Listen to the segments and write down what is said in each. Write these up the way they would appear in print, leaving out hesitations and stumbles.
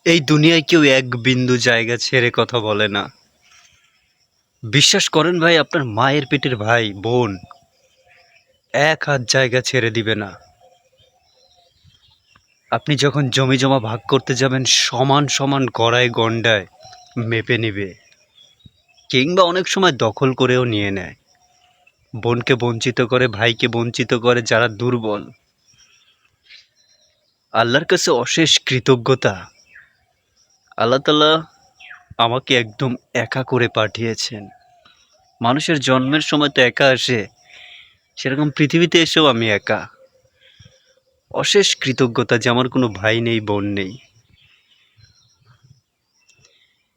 এই দুনিয়ায় কেউ এক বিন্দু জায়গা ছেড়ে কথা বলে না। বিশ্বাস করেন ভাই, আপনার মায়ের পেটের ভাই বোন এক হাত জায়গা ছেড়ে দিবে না। আপনি যখন জমি জমা ভাগ করতে যাবেন, সমান সমান গড়ায় গন্ডায় মেপে নিবে, কিংবা অনেক সময় দখল করেও নিয়ে নেয়। বোনকে বঞ্চিত করে, ভাইকে বঞ্চিত করে যারা দুর্বল। আল্লাহর কাছে অশেষ কৃতজ্ঞতা, আল্লাহ তাআলা আমাকে একদম একা করে পাঠিয়েছেন। মানুষের জন্মের সময় তো একা আসে, সেরকম পৃথিবীতে এসেও আমি একা। অশেষ কৃতজ্ঞতা যে আমার কোনো ভাই নেই, বোন নেই।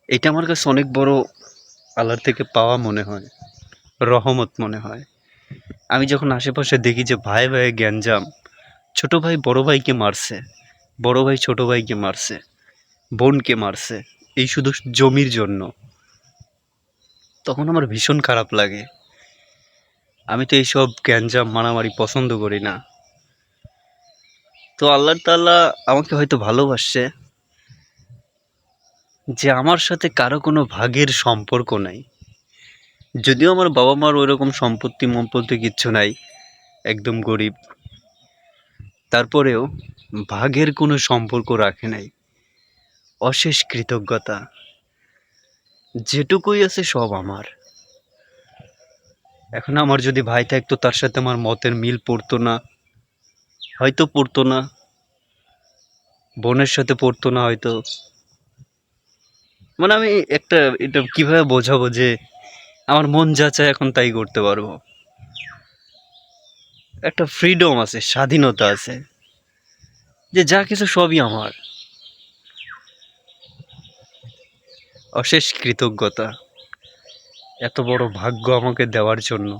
এটা আমার কাছে অনেক বড় আল্লাহর থেকে পাওয়া মনে হয়, রহমত মনে হয়। আমি যখন আশেপাশে দেখি যে ভাই ভাই গ্যাঞ্জাম, ছোট ভাই বড় ভাইকে মারছে, বড় ভাই ছোট ভাইকে মারছে, বোনকে মারছে, এই শুধু জমির জন্য, তখন আমার ভীষণ খারাপ লাগে। আমি তো এইসব গ্যাঞ্জাম মারামারি পছন্দ করি না। তো আল্লাহ তাআলা আমাকে হয়তো ভালোবাসছে যে আমার সাথে কারো কোনো ভাগের সম্পর্ক নাই। যদিও আমার বাবা মার ওইরকম সম্পত্তি কিচ্ছু নাই, একদম গরিব, তারপরেও ভাগের কোনো সম্পর্ক রাখে নাই। অশেষ কৃতজ্ঞতা, যেটুকুই আছে সব আমার। এখন আমার যদি ভাই থাকতো, তার সাথে আমার মতের মিল পড়তো না, হয়তো পড়তো না। বোনের সাথে পড়তো না হয়তো। মানে আমি একটা, এটা কিভাবে বোঝাবো যে আমার মন যা চায় এখন তাই করতে পারবো। একটা ফ্রিডম আছে, স্বাধীনতা আছে, যে যা কিছু সবই আমার। অশেষ কৃতজ্ঞতা এত বড় ভাগ্য আমাকে দেওয়ার জন্য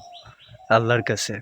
আল্লাহর কাছে।